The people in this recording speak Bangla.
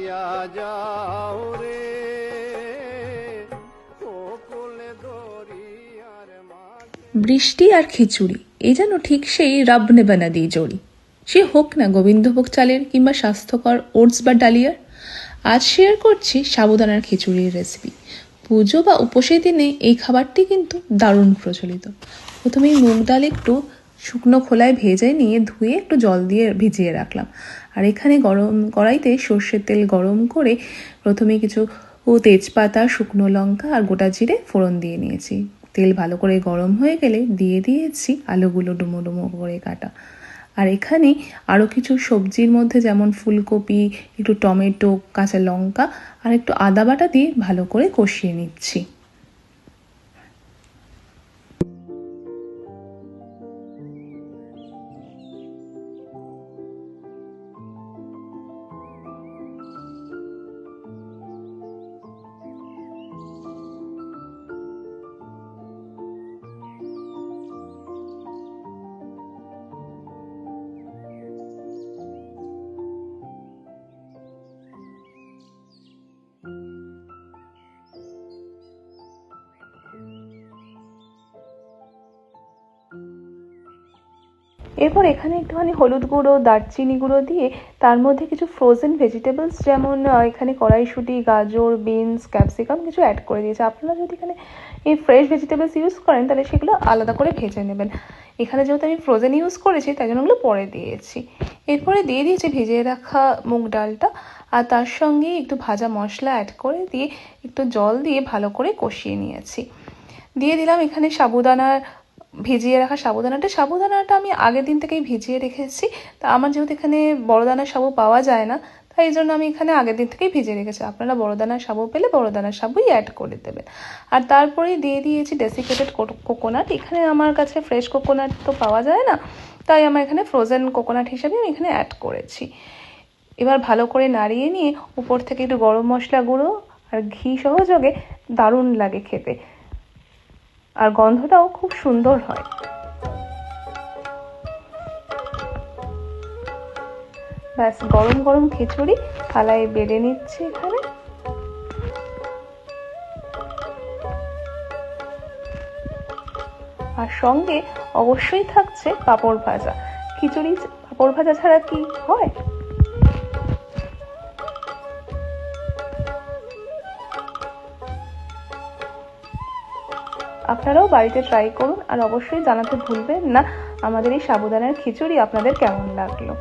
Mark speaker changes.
Speaker 1: দিয়া যাও রে কোলে দরিয়ার মাঝে।
Speaker 2: বৃষ্টি আর খিচুড়ি এই যেন ঠিক সেই রব নে বানা দি জড়ি। সে হোক না গোবিন্দভোগ চালের কিংবা স্বাস্থ্যকর ওটস বা ডালিয়ার। আজ শেয়ার করছি সাবুদানার খিচুড়ির রেসিপি। পুজো বা উপোসের দিনে এই খাবারটি কিন্তু দারুণ প্রচলিত। প্রথমেই মুগ ডাল একটু শুকনো খোলায় ভেজে নিয়ে ধুয়ে একটু জল দিয়ে ভিজিয়ে রাখলাম। আর এখানে গরম কড়াইতে সর্ষের তেল গরম করে প্রথমে কিছু তেজপাতা, শুকনো লঙ্কা আর গোটা জিরে ফোড়ন দিয়ে নিয়েছি। তেল ভালো করে গরম হয়ে গেলে দিয়ে দিয়েছি আলুগুলো ডুমো ডুমো করে কাটা। আর এখানে আরও কিছু সবজির মধ্যে যেমন ফুলকপি, একটু টমেটো, কাঁচা লঙ্কা আর একটু আদা বাটা দিয়ে ভালো করে কষিয়ে নিচ্ছি। এরপর এখানে একটুখানি হলুদ গুঁড়ো, দারচিনি গুঁড়ো দিয়ে তার মধ্যে কিছু ফ্রোজেন ভেজিটেবলস যেমন এখানে কড়াইশুঁটি, গাজর, বিনস, ক্যাপসিকাম কিছু অ্যাড করে দিয়েছে। আপনারা যদি এখানে এই ফ্রেশ ভেজিটেবলস ইউজ করেন তাহলে সেগুলো আলাদা করে ভেজে নেবেন। এখানে যেহেতু আমি ফ্রোজেন ইউজ করেছি তাই জন্য ওগুলো পরে দিয়েছি। এরপরে দিয়ে দিয়েছি ভিজিয়ে রাখা মুগ ডালটা আর তার সঙ্গে একটু ভাজা মশলা অ্যাড করে দিয়ে একটু জল দিয়ে ভালো করে কষিয়ে নিয়েছি। দিয়ে দিলাম এখানে ভিজিয়ে রাখা সাবুদানাটা আমি আগের দিন থেকেই ভিজিয়ে রেখেছি। তা আমার যেহেতু এখানে বড় দানার সাবু পাওয়া যায় না তাই এই জন্য আমি এখানে আগের দিন থেকেই ভিজিয়ে রেখেছি। আপনারা বড় দানার সাবু পেলে বড় দানার সাবুই অ্যাড করে দেবেন। আর তারপরে দিয়ে দিয়েছি ডেসিকেটেড কোকোনাট। এখানে আমার কাছে ফ্রেশ কোকোনাট তো পাওয়া যায় না, তাই আমার এখানে ফ্রোজেন কোকোনাট হিসেবে আমি এখানে অ্যাড করেছি। এবার ভালো করে নাড়িয়ে নিয়ে উপর থেকে একটু গরম মশলা গুঁড়ো আর ঘি সহযোগে দারুণ লাগে খেতে, আর গন্ধটাও খুব সুন্দর হয়। ব্যাস গরম গরম খিচুড়ি থালায় বেড়ে নিচ্ছি এখানে। আর সঙ্গে অবশ্যই থাকছে পাঁপড় ভাজা। খিচুড়ি পাঁপড় ভাজা ছাড়া কি হয়? আপনারাও বাড়িতে ট্রাই করুন আর অবশ্যই জানাতে ভুলবেন না আমাদের এই সাবুদানার খিচুড়ি আপনাদের কেমন লাগলো।